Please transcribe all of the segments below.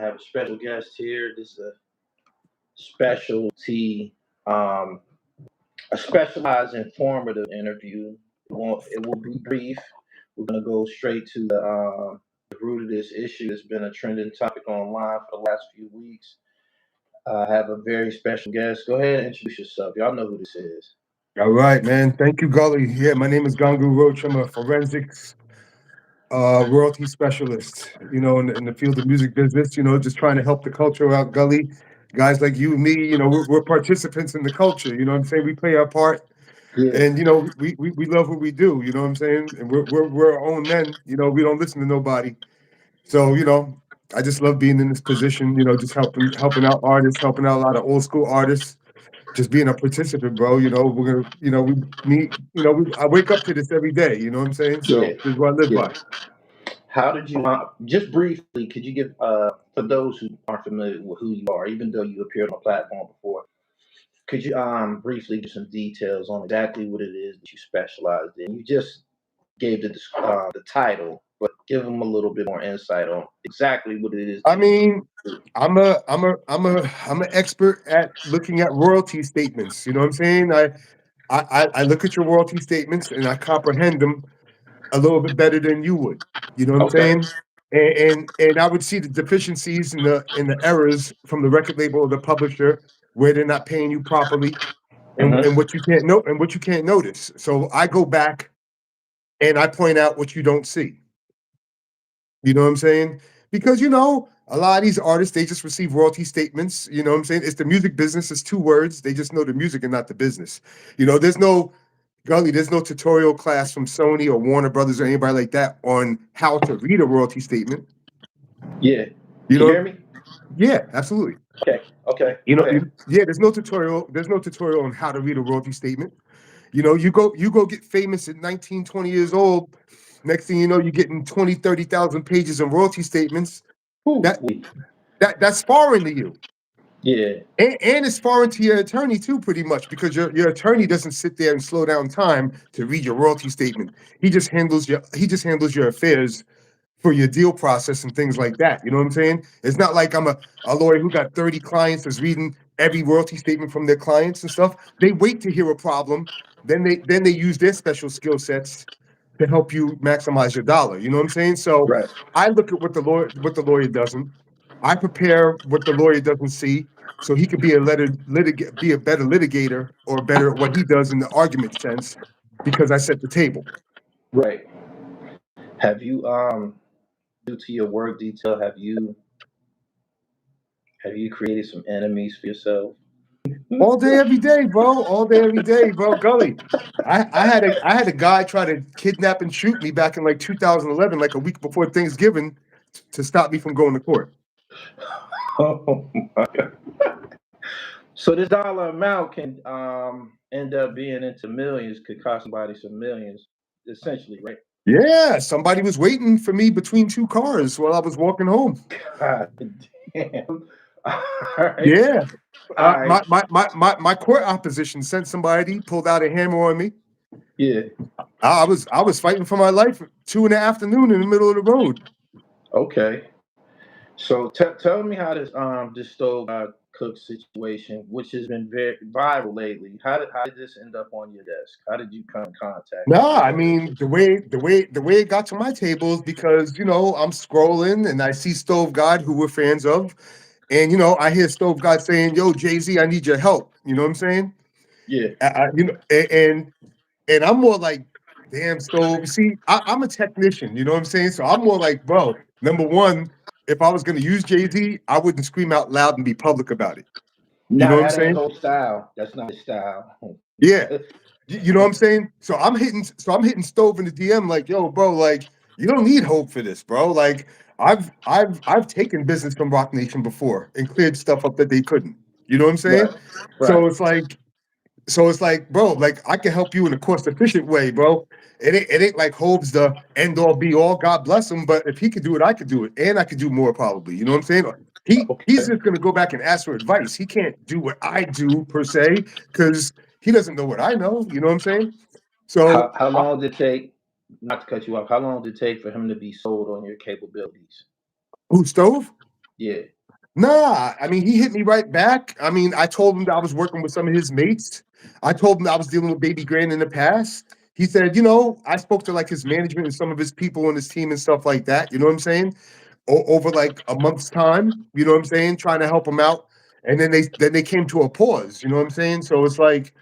I have a special guest here. This is a specialty, a specialized informative interview. It will be brief. We're going to go straight to the root of this issue. It's been a trending topic online for the last few weeks. I have a very special guest. Go ahead and introduce yourself. Y'all know who this is. All right, man. Thank you, Gully. Yeah, my name is Gangu Roach. I'm a forensics royalty specialist, in the field of music business, just trying to help the culture out, Gully. Guys like you and me, we're participants in the culture, you know what I'm saying? We play our part Yeah, and, we love what we do, you know what I'm saying? And we're our own men, we don't listen to nobody. So, I just love being in this position, just helping out artists, helping out a lot of old school artists, just being a participant, bro. We're gonna, we meet, I wake up to this every day. You know what I'm saying? yeah, So this is what I live yeah. by. How did you, just briefly, could you give, for those who aren't familiar with who you are, even though you appeared on a platform before, could you briefly give some details on exactly what it is that you specialized in? You just gave the title, but give them a little bit more insight on exactly what it is I that you mean, do. I'm an expert at looking at royalty statements. You know what I'm saying? I look at your royalty statements and I comprehend them a little bit better than you would. You know what I'm Okay. saying? And I would see the deficiencies and the errors from the record label or the publisher where they're not paying you properly and Hmm. what you can't know and what you can't notice. So I go back and I point out what you don't see. You know what I'm saying? Because a lot of these artists, they just receive royalty statements. You know what I'm saying? It's the music business. It's two words. They just know the music and not the business. There's no Gully, there's no tutorial class from Sony or Warner Brothers or anybody like that on how to read a royalty statement. Yeah. You Can you know, hear me? yeah, absolutely. Okay. Okay. You Go know, ahead. yeah, there's no tutorial on how to read a royalty statement. You go get famous at 19, 20 years old. Next thing you know, you're getting 20, 30,000 pages of royalty statements. Ooh, That that's foreign to you. yeah. And it's foreign to your attorney too, pretty much, because your attorney doesn't sit there and slow down time to read your royalty statement. He just handles your affairs for your deal process and things like that. You know what I'm saying? It's not like I'm a lawyer who got 30 clients that's reading every royalty statement from their clients and stuff. They wait to hear a problem, then they use their special skill sets to help you maximize your dollar. You know what I'm saying? So Right. I look at what the lawyer doesn't. I prepare what the lawyer doesn't see, so he could be a better litigator or better at what he does in the argument sense, because I set the table. Right. Have you due to your work detail, have you created some enemies for yourself? All day, every day, bro. All day, every day, bro. Gully. I had a guy try to kidnap and shoot me back in like 2011, like a week before Thanksgiving, to stop me from going to court. Oh my God. So this dollar amount can end up being into millions, could cost somebody some millions, essentially, right? Yeah, somebody was waiting for me between two cars while I was walking home. God damn. All right. Yeah. All right. My court opposition sent somebody, pulled out a hammer on me. Yeah. I was fighting for my life at 2 in the afternoon in the middle of the road. Okay. So tell me how this stove cook situation, which has been very viral lately, how did this end up on your desk? How did you come in contact with Nah, this I mean the way it got to my table is because I'm scrolling and I see Stove God, who we're fans of, and I hear Stove God saying, "Yo, Jay-Z, I need your help." You know what I'm saying? Yeah. And I'm more like, damn, Stove. See, I'm a technician. You know what I'm saying? So I'm more like, bro. Number one, if I was gonna use Jay-Z, I wouldn't scream out loud and be public about it. You know Nah, what I'm that ain't saying? whole style. That's not his style. Yeah. You know what I'm saying? So I'm hitting Stove in the DM like, yo, bro, like, you don't need hope for this, bro. Like, I've taken business from Rock Nation before and cleared stuff up that they couldn't. You know what I'm saying? Right. So Right. it's like, bro, like I can help you in a cost efficient way, bro. It ain't like Hope's the end all be all. God bless him, but if he could do it, I could do it, and I could do more probably. You know what I'm saying? He's Okay. just gonna go back and ask for advice. He can't do what I do per se because he doesn't know what I know. You know what I'm saying? So, How long did it take? Not to cut you off. How long did it take for him to be sold on your capabilities? who Stove? Yeah. Nah, I mean, he hit me right back. I mean, I told him that I was working with some of his mates. I told him that I was dealing with Babygrande in the past. He said, you know, I spoke to like his management and some of his people on his team and stuff like that. You know what I'm saying? Over like a month's time, you know what I'm saying? Trying to help him out. And then they came to a pause, you know what I'm saying? So it's like,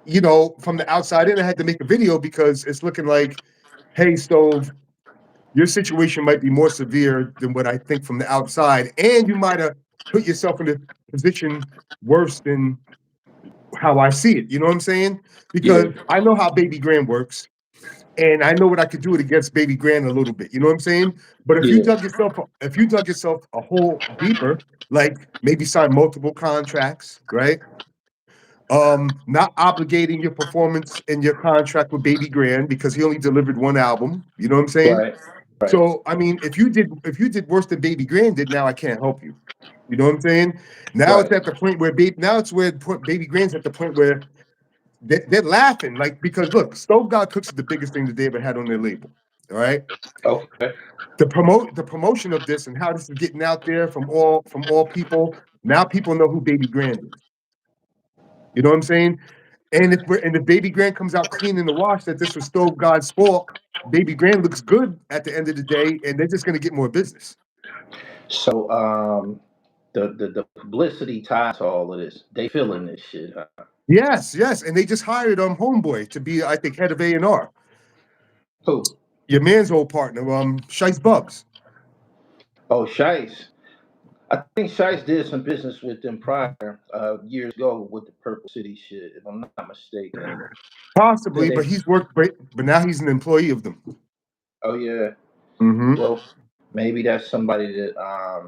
you know, from the outside in, I had to make a video because it's looking like, hey, Stove, your situation might be more severe than what I think from the outside, and you might have put yourself in a position worse than how I see it. You know what I'm saying? Because Yeah. I know how Babygrande works, and I know what I could do it against Babygrande a little bit. You know what I'm saying? But Yeah. if you dug yourself a hole deeper, like maybe sign multiple contracts, right? Not obligating your performance in your contract with Babygrande because he only delivered one album. You know what I'm saying? Right. Right. So I mean, if you did worse than Babygrande did, now I can't help you. You know what I'm saying? Now Right. it's at the point where Babygrande's at the point where they're laughing, like, because look, Stove God Cooks is the biggest thing that they ever had on their label. All right. Okay. The promotion of this and how this is getting out there from all people. Now people know who Babygrande is. You know what I'm saying? And if Babygrande comes out clean in the wash that this was Stove God's fault, Babygrande looks good at the end of the day, and they're just gonna get more business. So the publicity tied to all of this, they feeling this shit, huh? Yes, yes, and they just hired Homeboy to be, I think, head of A&R. Who? Your man's old partner, Shice Bubs. Oh, Shice. I think Shice did some business with them prior years ago with the Purple City shit, if I'm not mistaken. Then Possibly, but they, he's worked great, but now he's an employee of them. oh yeah. Mm-hmm. Well, maybe that's somebody that I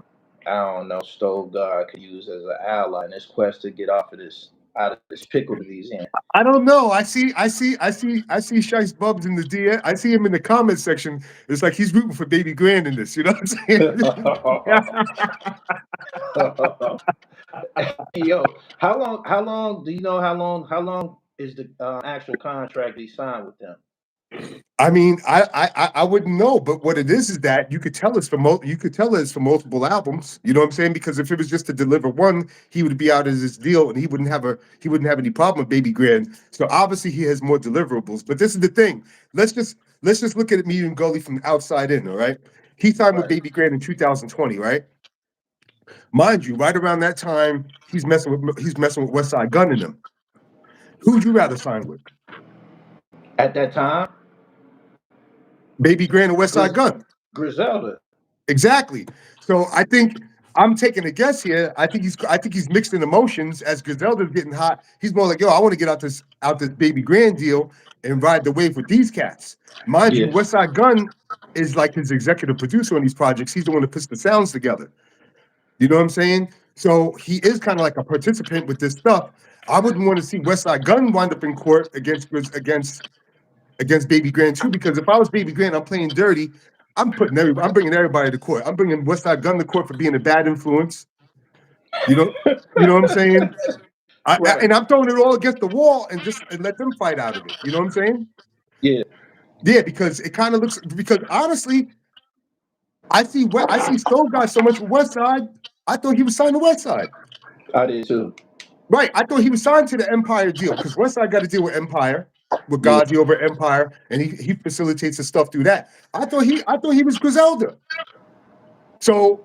don't know, Stove God could use as an ally in this quest to get off of this out of this pickle that he's in. I don't know. I see Shice Bubs in the DM. I see him in the comment section. It's like he's rooting for Babygrande in this. You know what I'm saying? Yo, how long do you know how long is the actual contract he signed with them? I mean, I wouldn't know, but what it is that you could tell you could tell it's for multiple albums. You know what I'm saying? Because if it was just to deliver one, he would be out as his deal, and he wouldn't have any problem with Babygrande. So obviously he has more deliverables. But this is the thing. Let's just look at me and Gully from the outside in. All right, he signed with Right. Babygrande in 2020, right? Mind you, right around that time, he's messing with West Side Gun in them. Who'd you rather sign with, At that time, Babygrande or West Side Gris- Gun? Griselda. Exactly. So I think I'm taking a guess here. I think he's mixed in emotions as Griselda's getting hot. He's more like, yo, I want to get out this Babygrande deal and ride the wave with these cats. Mind you, Yeah. Westside Gunn is like his executive producer on these projects. He's the one that puts the sounds together. You know what I'm saying? So he is kind of like a participant with this stuff. I wouldn't want to see Westside Gunn wind up in court against Babygrande too, because if I was Babygrande, I'm playing dirty. I'm bringing everybody to court. I'm bringing Westside Gunn to court for being a bad influence. You know, you know what I'm saying? Right. And I'm throwing it all against the wall and let them fight out of it. You know what I'm saying? Yeah. Yeah, because it kind of looks, because honestly, I see Stove got so much with Westside. I thought he was signed to Westside. I did too. Right. I thought he was signed to the Empire deal because Westside got to deal with Empire, with Yeah. Gazi over Empire, and he facilitates the stuff through that. I thought he was Griselda. So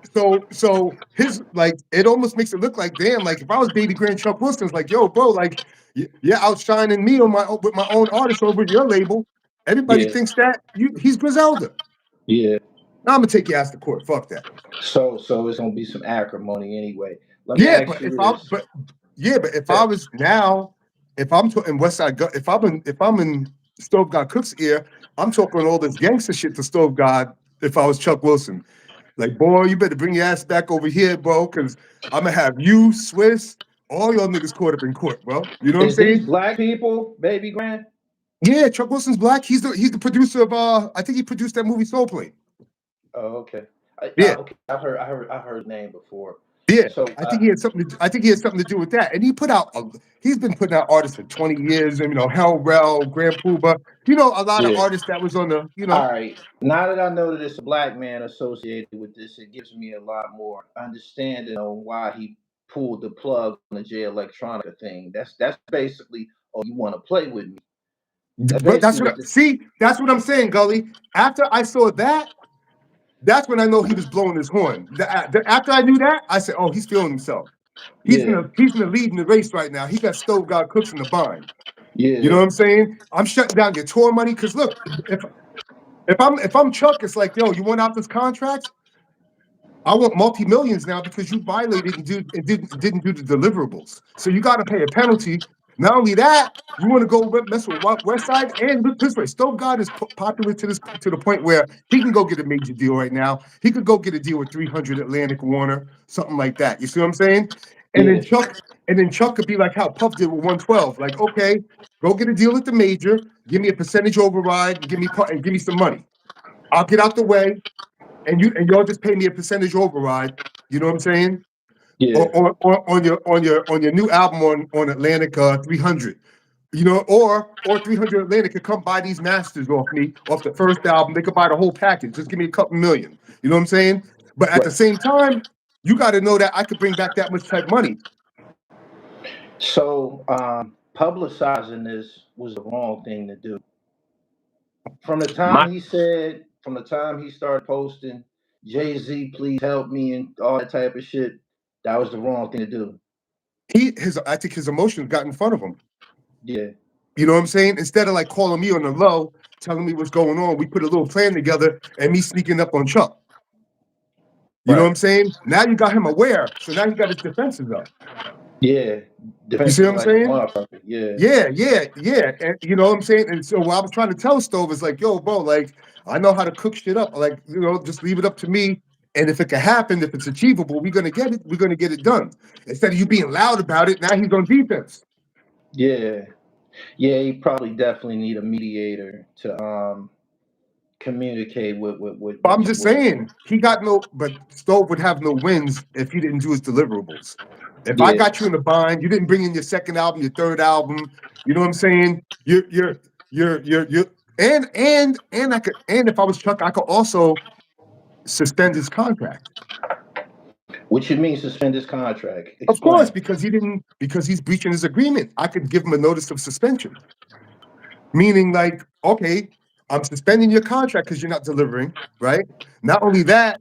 his, like, it almost makes it look like, damn, like if I was Babygrande Chuck Wilson, it's like, yo, bro, like you're outshining me with my own artist over your label. Everybody Yeah. thinks that he's Griselda. Yeah. Now I'm gonna take your ass to court. Fuck that. So it's gonna be some acrimony anyway. Let me Yeah, ask but you this. if I was now, if I'm in Westside Gun, if I'm in Stove God Cook's ear, I'm talking all this gangster shit to Stove God. If I was Chuck Wilson, like, boy, you better bring your ass back over here, bro, because I'm gonna have you, Swiss, all y'all niggas caught up in court, bro. You know what I'm Is these saying? black people, Babygrande? Yeah, Chuck Wilson's black. He's the producer of I think he produced that movie Soul Plane. Oh, okay. Yeah. Okay. I heard his name before. Yeah, So I think he had something. I think he had something to do with that. And he put out. He's been putting out artists for 20 years. And Herbal, Grand Puba. A lot of yeah. artists that was on the. All right. Now that I know that it's a black man associated with this, it gives me a lot more understanding on why he pulled the plug on the J Electronica thing. That's basically, oh, you want to play with me? That's But that's basically what. what this. See, that's what I'm saying, Gully. After I saw that, that's when I know he was blowing his horn. After I knew that, I said, "Oh, he's feeling himself. He's in Yeah, the lead in the race right now. He got Stove God Cooks in the bind. You know yeah, what I'm saying? I'm shutting down your tour money because look, if I'm Chuck, it's like, yo, you want out this contract? I want multi-millions now because you violated and didn't do the deliverables. So you got to pay a penalty. Not only that, you want to go mess with West Side, and look this way, Stove God is popular to the point where he can go get a major deal right now. He could go get a deal with 300 Atlantic Warner, something like that. You see what I'm saying? And then yeah, Chuck could be like how Puff did with 112. Like, okay, go get a deal at the major, give me a percentage override, and give me some money. I'll get out the way, and y'all just pay me a percentage override. You know what I'm saying? yeah. Or on your new album on Atlantic 300. Or 300 Atlantic could come buy these masters off me off the first album. They could buy the whole package. Just give me a couple million. You know what I'm saying? But at the Right. same time, you got to know that I could bring back that much type money. So publicizing this was the wrong thing to do. From the My from the time he started posting, Jay-Z, please help me and all that type of shit, that was the wrong thing to do. I think his emotions got in front of him. Yeah, You know what I'm saying? Instead of like calling me on the low, telling me what's going on, we put a little plan together and me sneaking up on Chuck. You know what right. I'm saying? Now you got him aware, so now he got his defenses up. Yeah, You see defensive what I'm like a saying? motherfucker. Yeah, Yeah. And you know what I'm saying? And so what I was trying to tell Stove is like, yo, bro, like, I know how to cook shit up. Like, just leave it up to me. And if it can happen, if it's achievable, we're gonna get it. We're gonna get it done. Instead of you being loud about it, now he's on defense. yeah, yeah. He probably definitely need a mediator to communicate But I'm just with him. saying, but Stove would have no wins if he didn't do his deliverables. If I Yeah, got you in the bind, you didn't bring in your second album, your third album, you know what I'm saying? You're and if I was Chuck, I could also suspend his contract. what you mean suspend his contract? Of course, Explain. because he's breaching his agreement. I could give him a notice of suspension. Meaning like, okay, I'm suspending your contract because you're not delivering, right? Not only that,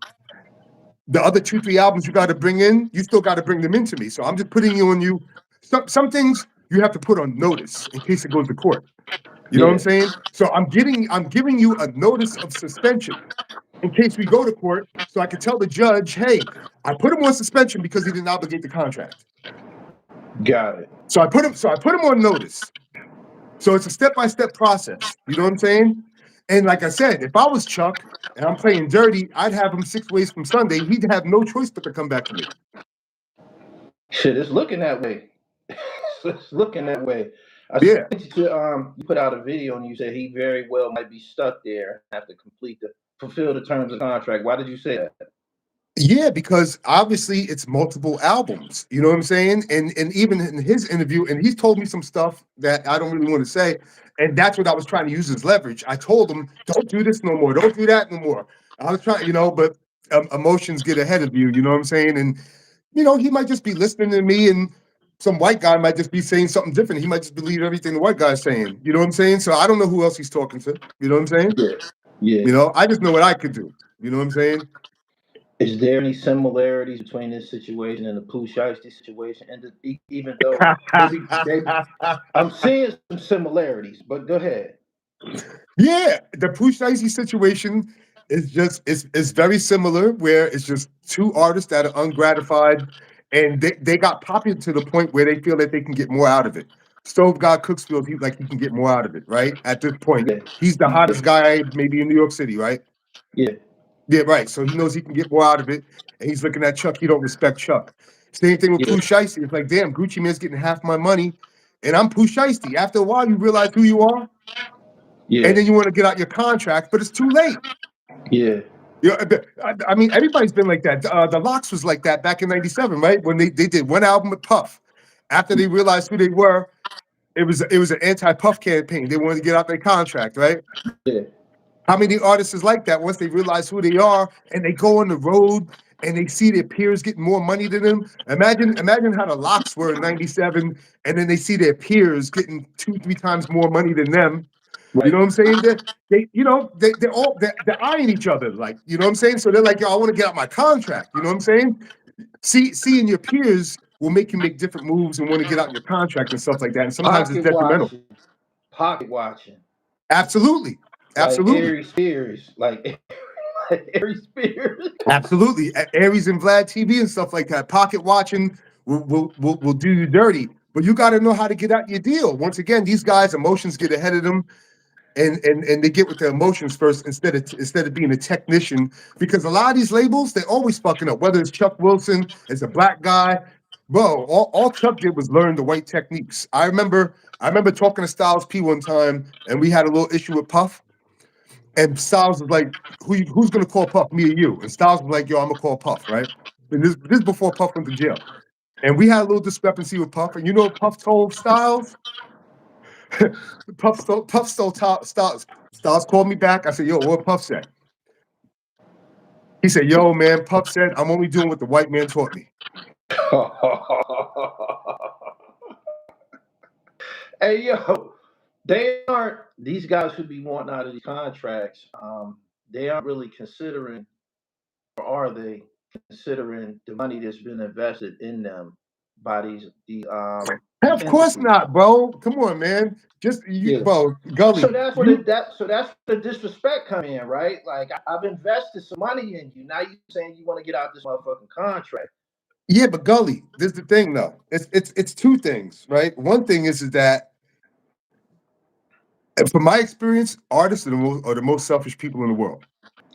the other 2-3 albums you got to bring in, you still got to bring them into me. So I'm just putting you on you. Some things you have to put on notice in case it goes to court. You know what I'm Yeah, saying? So I'm giving you a notice of suspension in case we go to court, so I can tell the judge, hey, I put him on suspension because he didn't obligate the contract. got it. So I put him on notice. So it's a step-by-step process. You know what I'm saying? And like I said, if I was Chuck and I'm playing dirty, I'd have him 6 ways from Sunday. He'd have no choice but to come back to me. Shit, it's looking that way. It's looking that way. I Yeah. sent you to you put out a video and you said he very well might be stuck there, have to fulfill the terms of the contract. Why did you say that? Yeah, because obviously it's multiple albums. You know what I'm saying? And even in his interview, and he's told me some stuff that I don't really want to say. And that's what I was trying to use as leverage. I told him, don't do this no more. Don't do that no more. I was trying, but emotions get ahead of you. You know what I'm saying? And he might just be listening to me, and some white guy might just be saying something different. He might just believe everything the white guy's saying. You know what I'm saying? So I don't know who else he's talking to. You know what I'm saying? Yeah, yeah. I just know what I could do. You know what I'm saying? Is there any similarities between this situation and the Pooh Shiesty situation? And even though I'm seeing some similarities, but go ahead. Yeah, the Pooh Shiesty situation is very similar, where it's just two artists that are ungratified, and they got popular to the point where they feel that they can get more out of it. Stove God Cooksfield, he can get more out of it, right? At this point, Yeah, he's the hottest guy maybe in New York City, right? yeah, Yeah, right. So he knows he can get more out of it, and he's looking at Chuck. He don't respect Chuck. Same thing with yeah, Pooh Shiesty. It's like, damn, Gucci Mane's getting half my money, and I'm Pooh Shiesty. After a while, you realize who you are, yeah, and then you want to get out your contract, but it's too late. yeah. You know, I mean, everybody's been like that. The Locks was like that back in '97, right? When they did one album with Puff. After they realized who they were, it was an anti-Puff campaign. They wanted to get out their contract, right? Yeah. How many artists is like that once they realize who they are and they go on the road and they see their peers getting more money than them? Imagine how the Locks were in '97, and then they see their peers getting 2-3 times more money than them. You Right. know what I'm saying? They're eyeing each other, like, you know what I'm saying? So they're like, yo, I want to get out my contract. You know what I'm saying? Seeing your peers will make you make different moves and want to get out your contract and stuff like that. And sometimes it's Pocket detrimental. watching. Pocket watching. Absolutely. Like Absolutely. Aries Spears. Like Aries Spears. Absolutely. Aries and Vlad TV and stuff like that. Pocket watching will do you dirty. But you got to know how to get out your deal. Once again, these guys' emotions get ahead of them. And they get with their emotions first instead of being a technician, because a lot of these labels, they're always fucking up. Whether it's Chuck Wilson, it's a black guy, bro. All Chuck did was learn the white techniques. I remember talking to Styles P one time, and we had a little issue with Puff, and Styles was like, "Who's gonna call Puff, me or you?" And Styles was like, "Yo, I'm gonna call Puff, right?" And this is before Puff went to jail, and we had a little discrepancy with Puff, and you know what Puff told Styles? Puff stole Styles. Styles called me back. I said, yo, what Puff said? He said, yo, man, Puff said, I'm only doing what the white man taught me. Hey, yo, these guys who be wanting out of these contracts, they aren't really considering, or are they considering the money that's been invested in them by Of course entities? not, bro. Come on, man. Yeah. Bro, Gully. So that's where the disrespect come in, right? Like I've invested some money in you. Now you saying you want to get out this motherfucking contract. Yeah, but Gully, this is the thing, though. It's two things, right? One thing is that, from my experience, artists are the most selfish people in the world.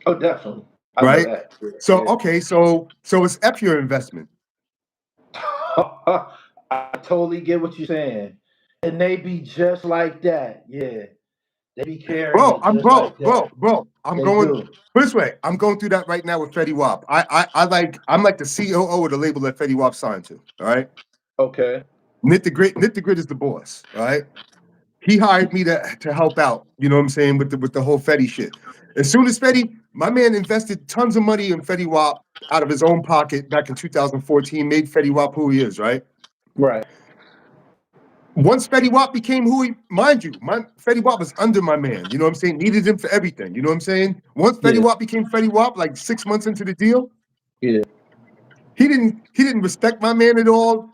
Oh, definitely. I know Right? that. So, Yeah. okay, so it's F your investment. I totally get what you're saying. And they be just like that. Yeah. They be carrying it just like that. I'm They going do. this way. I'm going through that right now with Fetty Wap. I'm like the COO of the label that Fetty Wap signed to. All right. Okay. Knit the Grit is the boss. All right. He hired me to help out. You know what I'm saying, with the whole Fetty shit. As soon as my man invested tons of money in Fetty Wap out of his own pocket back in 2014, made Fetty Wap who he is. Right. Right. Once Fetty Wap became who he, mind you, Fetty Wap was under my man. You know what I'm saying? Needed him for everything. You know what I'm saying? Once Fetty Wap became Fetty Wap, like 6 months into the deal, Yeah. he didn't respect my man at all.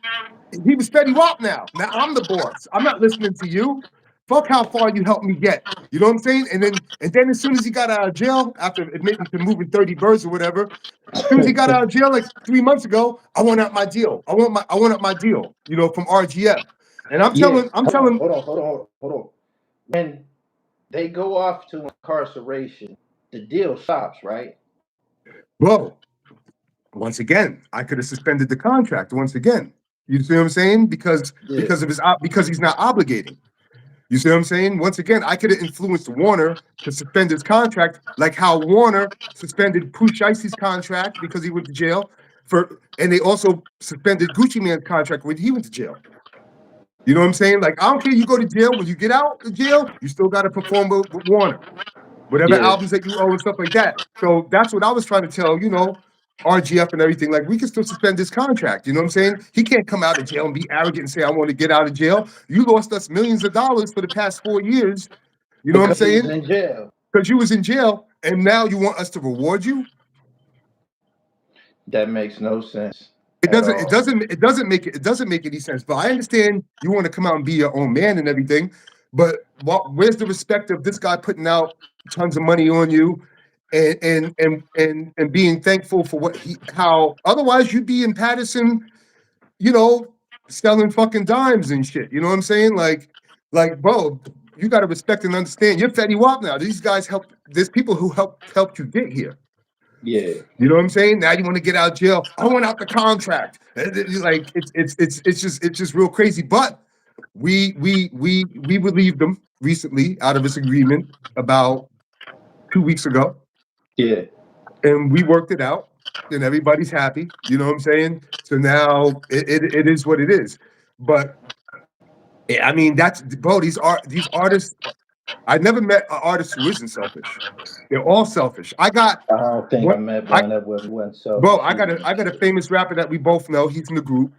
He was Fetty Wap now. Now I'm the boss. I'm not listening to you. Fuck how far you helped me get. You know what I'm saying? And then as soon as he got out of jail, after admitting to moving 30 birds or whatever, as soon as he got out of jail like 3 months ago, I want out my deal. I want out my deal, from RGF. And I'm telling. Hold on. When they go off to incarceration, the deal stops, right? Bro, once again, I could have suspended the contract once again. You see what I'm saying? Because he's not obligating. You see what I'm saying? Once again, I could have influenced Warner to suspend his contract, like how Warner suspended Pooh Shicey's contract because he went to jail and they also suspended Gucci Mane's contract when he went to jail. You know what I'm saying? Like, I don't care, you go to jail. When you get out of jail, you still got to perform with Warner, whatever albums that you owe and stuff like that. So that's what I was trying to tell, RGF and everything. Like, we can still suspend this contract. You know what I'm saying? He can't come out of jail and be arrogant and say, I want to get out of jail. You lost us millions of dollars for the past 4 years. You know what I'm saying? Because he was in jail. Because you was in jail, and now you want us to reward you? That makes no sense. It doesn't make any sense. But I understand you want to come out and be your own man and everything. But where's the respect of this guy putting out tons of money on you and being thankful for how otherwise you'd be in Patterson, selling fucking dimes and shit. You know what I'm saying? Like, bro, you got to respect and understand. You're Fetty Wap now. These guys there's people who helped you get here. Yeah. You know what I'm saying? Now you want to get out of jail. I want out the contract. Like, it's just real crazy. But we relieved them recently out of this agreement about 2 weeks ago. Yeah. and we worked it out, and everybody's happy. You know what I'm saying? So now it is what it is. But I mean, that's bro. These artists. I never met an artist who isn't selfish. They're all selfish. I got I don't think I what met I one that wasn't bro. selfish either. I got a famous rapper that we both know. He's in the group,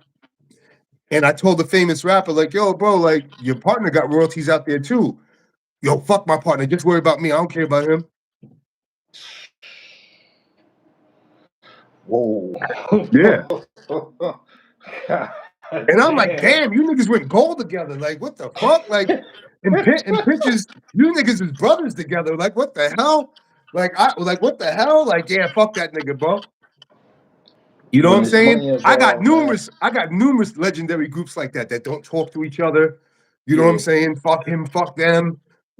and I told the famous rapper like, "Yo, bro, like your partner got royalties out there too. Yo, fuck my partner. Just worry about me. I don't care about him." Whoa. Yeah. God And I'm like, damn. damn, you niggas went gold together. Like, what the fuck? Like, in pictures, you niggas is brothers together. Like, what the hell? Like, what the hell? Like, yeah, fuck that nigga, bro. You know what When I'm there's saying? money involved, man. I got numerous legendary groups like that don't talk to each other. You know what I'm Yeah. saying? Fuck him, fuck them.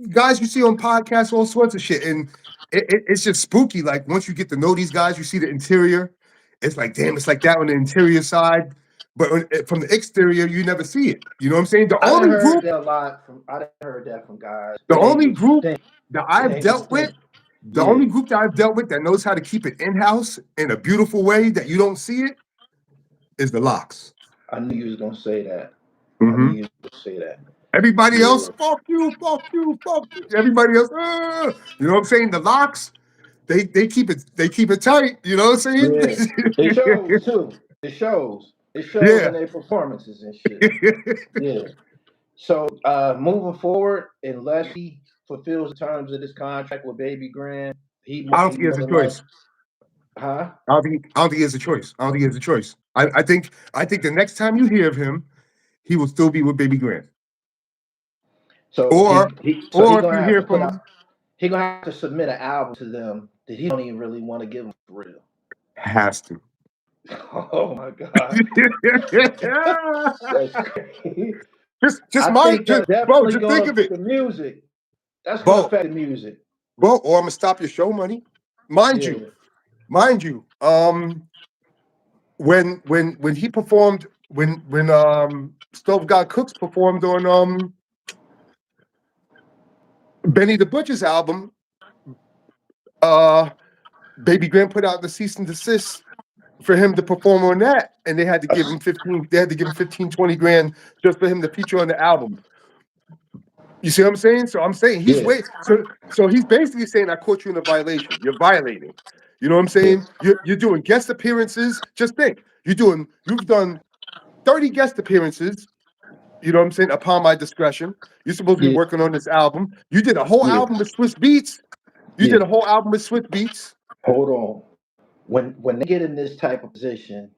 Guys you see on podcasts, all sorts of shit. And it's just spooky. Like, once you get to know these guys, you see the interior. It's like, damn, it's like that on the interior side. But from the exterior, you never see it. You know what I'm saying? I done heard that a lot from. I done heard that from guys. The It ain't only what you group think. that It I've ain't what you dealt with, think. Yeah. that knows how to keep it in-house in a beautiful way that you don't see it is the Locks. I knew you was gonna say that. I Mm-hmm. knew you was gonna say that. Everybody else, Yeah. fuck you, fuck you, fuck you. Everybody else, you know what I'm saying? The Locks, they keep it tight. You know what I'm saying? Yeah. It shows too. It shows. It shows in Yeah. their performances and shit. Yeah. So moving forward, unless he fulfills the terms of this contract with Babygrande, I don't he think he has more a than like, choice. huh? I don't think he has a choice. I don't think he has a choice. I think the next time you hear of him, he will still be with Babygrande. So Or he if gonna you have hear to put from out. him, He gonna have to submit an album to them that he don't even really want to give them for real. has to. Oh my god, that's crazy. just I mind, think that's bro, definitely just gonna think of affect it. the music. That's gonna Bro, affect the music. or I'm gonna stop your show money. Mind Yeah. you, mind you, when he performed, when Stove God Cooks performed on Benny the Butcher's album, Babygrande put out the cease and desist for him to perform on that, and they had to give him 20 grand just for him to feature on the album. You see what I'm saying? So I'm saying he's Yeah. way so he's basically saying I caught you in a violation. You're violating. You know what I'm Yeah. saying? You're doing guest appearances. Just think, you've done 30 guest appearances. You know what I'm saying? Upon my discretion. You're supposed to be Yeah. working on this album. You did a whole Yeah. album with Swiss Beats. You Yeah. did a whole album with Swiss Beats. Hold on. When they get in this type of position,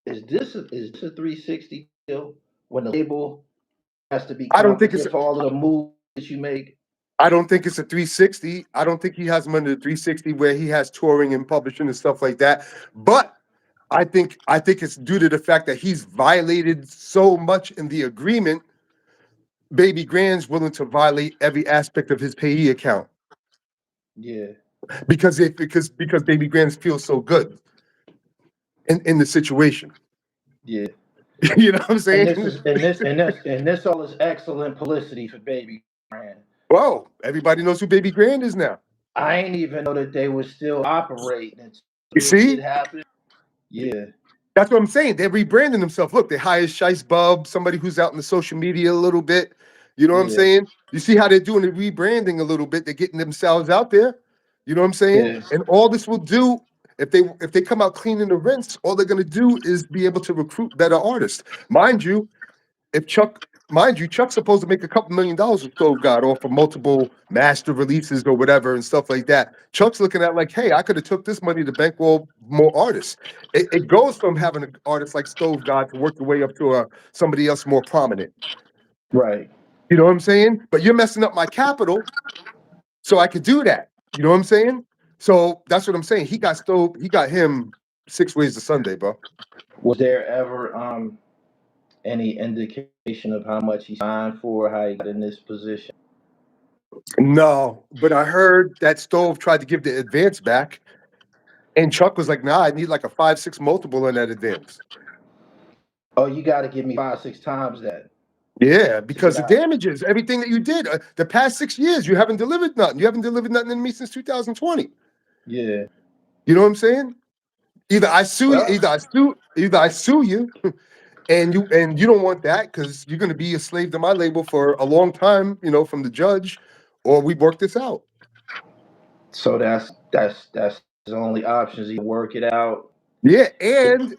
is this a 360 deal? When the label has to be I don't think it's compensated for all of the moves that you make? I don't think it's a 360. I don't think he has him under the 360 where he has touring and publishing and stuff like that. But I think it's due to the fact that he's violated so much in the agreement. Babygrande's willing to violate every aspect of his payee account Yeah. because Babygrande feels so good in the situation. Yeah. You know what I'm And saying? this is and this all is excellent publicity for Baby Brand. Well, everybody knows who Babygrande is now. I ain't even know that they were still operating until You this shit see? happened. Yeah. That's what I'm saying. They're rebranding themselves. Look, they hired Shice Bub, somebody who's out in the social media a little bit. You know what I'm Yeah. saying? You see how they're doing the rebranding a little bit. They're getting themselves out there. You know what I'm saying? Yeah. And all this will do, if they come out clean in the rinse, all they're gonna do is be able to recruit better artists. Mind you, Chuck's supposed to make a couple $1 million with Stove God off of multiple master releases or whatever and stuff like that. Chuck's looking at like, hey, I could have took this money to bankroll more artists. It goes from having an artist like Stove God to work your way up to somebody else more prominent. Right. You know what I'm saying? But you're messing up my capital, so I could do that. You know what I'm saying? So that's what I'm saying. He got him 6 ways to Sunday, bro. Was there ever any indication of how much he signed for, how he got in this position? No, but I heard that Stove tried to give the advance back. And Chuck was like, nah, I need like a 5-6 multiple in that advance. Oh, you got to give me 5-6 times that Yeah, to because get the out. damages, everything that you did, the past 6 years, you haven't delivered nothing. You haven't delivered nothing to me since 2020. Yeah. You know what I'm saying? Well, Either I sue you, and you don't want that because you're going to be a slave to my label for a long time, from the judge, or we work this out. so that's the only options. You work it out. Yeah, and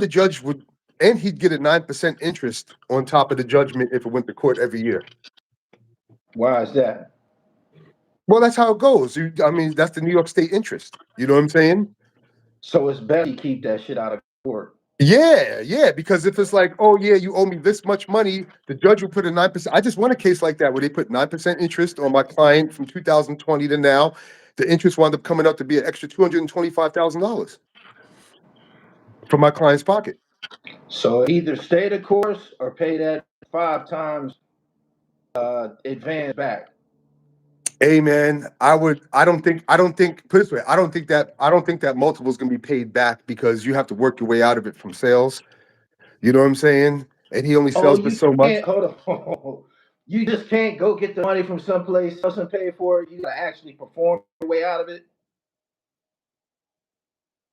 the judge would, and he'd get a 9% interest on top of the judgment if it went to court every year. Why is that? Well, that's how it goes. I mean, that's the New York State interest. You know what I'm saying? So it's better you keep that shit out of court. Yeah, because if it's like, oh yeah, you owe me this much money, the judge will put a 9%. I just won a case like that where they put 9% interest on my client from 2020 to now. The interest wound up coming up to be an extra $225,000 from my client's pocket. So either stay the course or pay that 5 times advance back. Hey man, I don't think put it this way, I don't think that multiple is gonna be paid back because you have to work your way out of it from sales. You know what I'm saying? And he only Oh, sells for you so much. can't hold on. You just can't go get the money from someplace else and pay for it. You gotta actually perform your way out of it.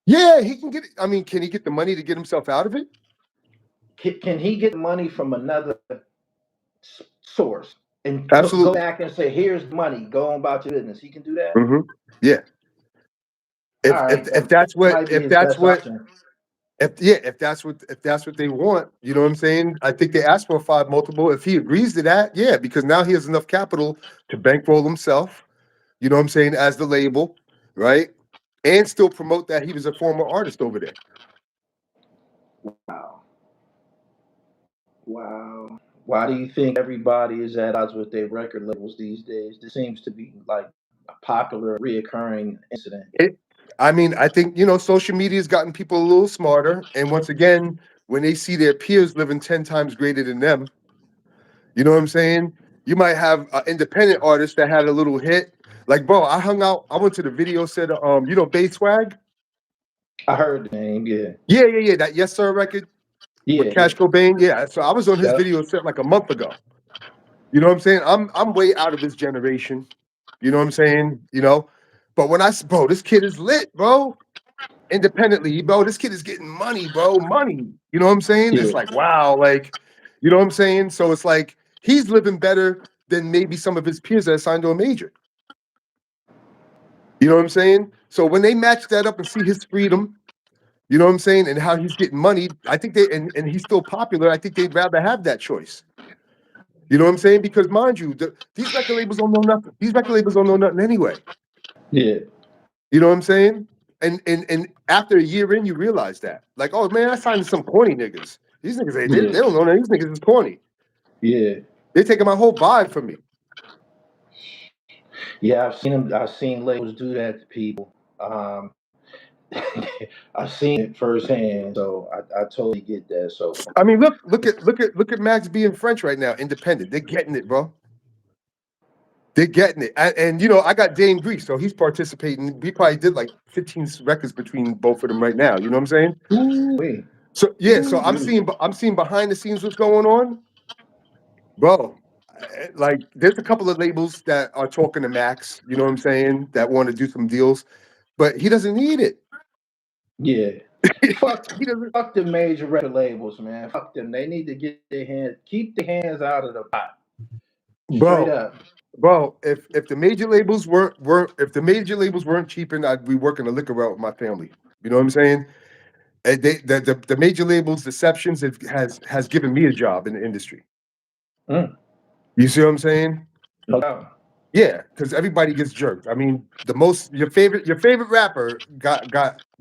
Yeah, he can get it. I mean, can he get the money to get himself out of it? Can he get money from another source and go Absolutely. back and say, "Here's money. Go on about your business." He can do that. Hmm. Yeah. All If right, if if that that's what might be if his that's best what option. if that's what they want, you know what I'm saying? I think they asked for a 5 multiple. If he agrees to that, yeah, because now he has enough capital to bankroll himself, you know what I'm saying, as the label, right? And still promote that he was a former artist over there. Wow, wow. Why do you think everybody is at odds with their record labels these days? This seems to be like a popular, reoccurring incident. It, I mean, I think, social media has gotten people a little smarter. And once again, when they see their peers living 10 times greater than them, you know what I'm saying? You might have an independent artist that had a little hit. Like, bro, I went to the video set, Bay Swag. I heard the name. Yeah, Yeah. That Yes Sir record with yeah, Cash yeah. Cobain. Yeah. So I was on his Shut up. video set like a month ago. You know what I'm saying? I'm way out of his generation. You know what I'm saying? But bro, this kid is lit, bro. Independently, bro, this kid is getting money, bro. Money. You know what I'm saying? It's Yeah, like, wow, like, you know what I'm saying? So it's like he's living better than maybe some of his peers that are signed to a major. You know what I'm saying? So when they match that up and see his freedom, you know what I'm saying, and how he's getting money, I think and he's still popular. I think they'd rather have that choice. You know what I'm saying? Because mind you, these record labels don't know nothing. These record labels don't know nothing anyway. yeah, You know what I'm saying? And after a year in, you realize that. Like, oh man, I signed to some corny niggas. These niggas, they yeah, don't know that. These niggas is corny. yeah, They're taking my whole vibe from me. yeah. I've seen them. I've seen labels do that to people. I've seen it firsthand, so I totally get that. So I mean, look at Max being French right now, independent. They're getting it, bro. They're getting it. And I got Dame Grease, so he's participating. We probably did like 15 records between both of them right now. You know what I'm saying? ooh, So yeah, so ooh, I'm seeing behind the scenes what's going on, bro. Like there's a couple of labels that are talking to Max. You know what I'm saying? That want to do some deals, but he doesn't need it. yeah. Fuck, He doesn't, fuck the major record labels, man. Fuck them. They need to keep their hands out of the pot. Straight bro. up. Bro, if the major labels weren't cheaping, I'd be working a liquor route with my family. You know what I'm saying? And the major labels, deceptions has given me a job in the industry. Mm, You see what I'm saying? no doubt. Yeah, because everybody gets jerked. I mean, your favorite rapper got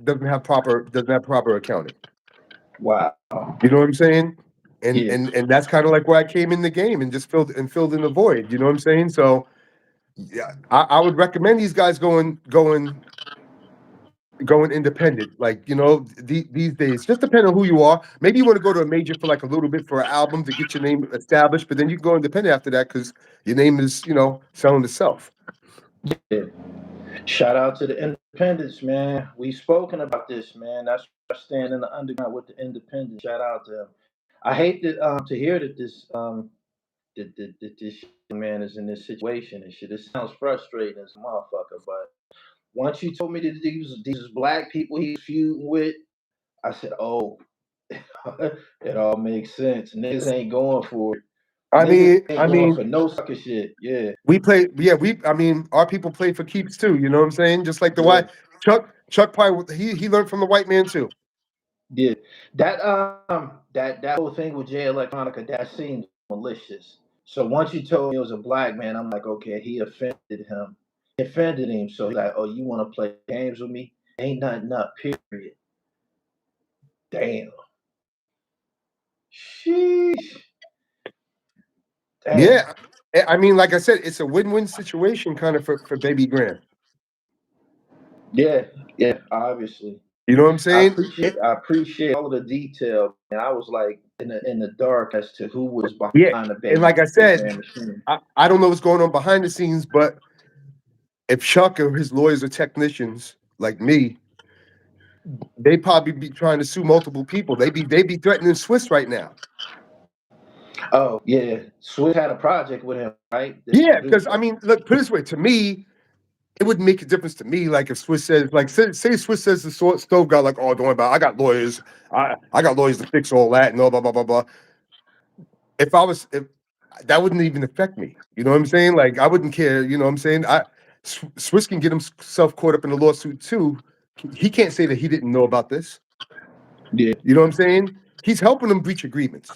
doesn't have proper accounting. Wow. You know what I'm saying? And Yeah, and and that's kind of like where I came in the game and just filled in the void. You know what I'm saying? So yeah, I would recommend these guys going independent. Like these days, just depending on who you are. Maybe you want to go to a major for like a little bit for an album to get your name established, but then you can go independent after that because your name is selling itself. yeah. Shout out to the independents, man. We spoken about this, man. That's why I stand in the underground with the independents. Shout out to them. I hate to hear that this man is in this situation and shit. It sounds frustrating as a motherfucker, but Once you told me that these black people he's feuding with, I said, oh, it all makes sense. Niggas ain't going for it. Niggas ain't I going mean, for no sucker shit. Yeah, we play. Yeah, I mean, our people play for keeps too. You know what I'm saying? Just like the yeah, white Chuck probably he learned from the white man too. yeah. That whole thing with Jay Electronica, that seemed malicious. So once you told me it was a black man, I'm like, okay, he offended him. He offended him. So he's like, oh, you want to play games with me? Ain't nothing up. Period. Damn. Sheesh. Damn. Yeah, I mean, like I said, it's a win-win situation kind of for Babygrande. Yeah, yeah, obviously. You know what I'm I saying? appreciate all of the detail. And I was like in the dark as to who was Yeah, behind the and like I said, Babygrande machine. I don't know what's going on behind the scenes, but if Chuck or his lawyers are technicians like me, they probably be trying to sue multiple people. They be threatening Swiss right now. Oh yeah, Swiss had a project with him, right? This Yeah, because I producer. mean, look, put it this way, to me, it wouldn't make a difference to me. Like if Swiss says, like, say Swiss says the stove guy, like, oh, don't worry about it. I got lawyers. I got lawyers to fix all that and all blah blah blah blah. If that wouldn't even affect me. You know what I'm saying? Like I wouldn't care. You know what I'm saying? Swiss can get himself caught up in a lawsuit too. He can't say that he didn't know about this. Yeah. You know what I'm saying? He's helping them breach agreements.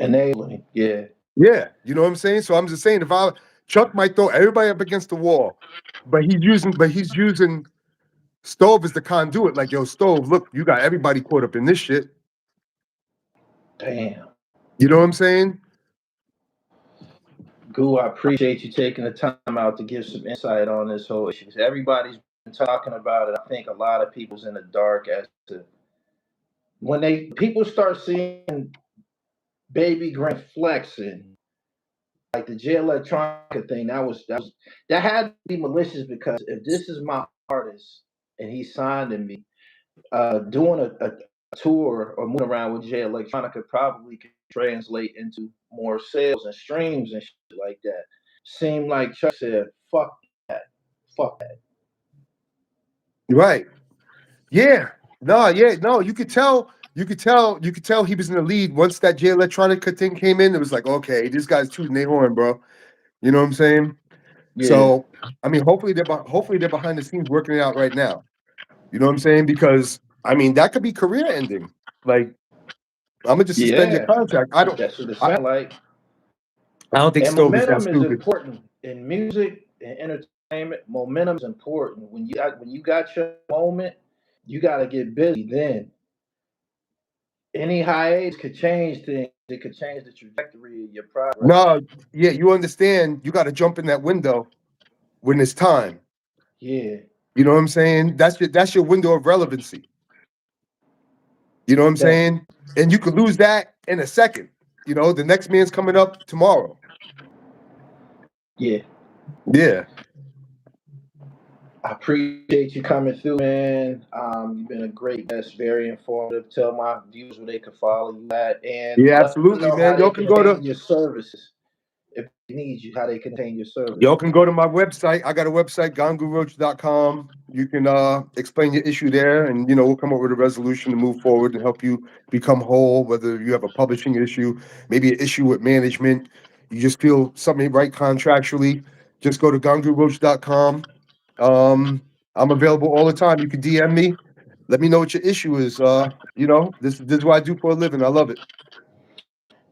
Enabling. Yeah. Yeah, you know what I'm saying. So I'm just saying, Chuck might throw everybody up against the wall, but he's using Stove as the conduit. Like, yo, Stove, look, you got everybody caught up in this shit. Damn. You know what I'm saying? Goo, I appreciate you taking the time out to give some insight on this whole issue. Everybody's been talking about it. I think a lot of people's in the dark as to when people start seeing Babygrande flexing, like the Jay Electronica thing. That had to be malicious because if this is my artist and he signed to me, doing a tour or moving around with Jay Electronica probably can translate into more sales and streams and shit like that. Seemed like Chuck said, fuck that. Fuck that. Right. Yeah. No, yeah, no, you could tell he was in the lead once that Jay Electronica thing came in. It was like, okay, this guy's tooting their horn, bro. You know what I'm saying? Yeah. So, I mean, hopefully they're behind the scenes working it out right now. You know what I'm saying? Because I mean, that could be career ending. Like, I'm gonna just suspend your Yeah. contract. That's what it sounds like. I don't think And Stove is that momentum is stupid. important in music and entertainment. Momentum is important. When you got your moment, you got to get busy. Then any hiatus could change things. It could change the trajectory of your progress. No, yeah, you understand. You got to jump in that window when it's time. Yeah. You know what I'm saying? That's your window of relevancy. You know what I'm That, saying? And you could lose that in a second. You know, the next man's coming up tomorrow. yeah. Yeah. I appreciate you coming through, man. You've been a great guest, very informative. Tell my viewers where they can follow you at, and Yeah, let them absolutely, know how man. they can obtain your services. If they need you, how they can obtain your Y'all services. can go to my website. I got a website, ganguroach.com. You can explain your issue there, and we'll come up with a resolution to move forward and help you become whole, whether you have a publishing issue, maybe an issue with management, you just feel something right contractually, just go to ganguroach.com. I'm available all the time. You can DM me. Let me know what your issue is. This is what I do for a living. I love it.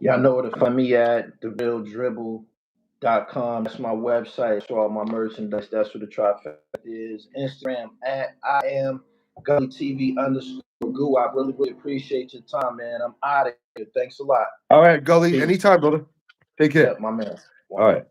Y'all know where to find me at therealdribble.com. That's my website. That's where all my merchandise. That's where the trifecta is. Instagram at I am gullytv _ Goo. I really, really appreciate your time, man. I'm out of here. Thanks a lot. All right, Gully. Peace. Anytime, brother. Take care. Yep, my man. All right.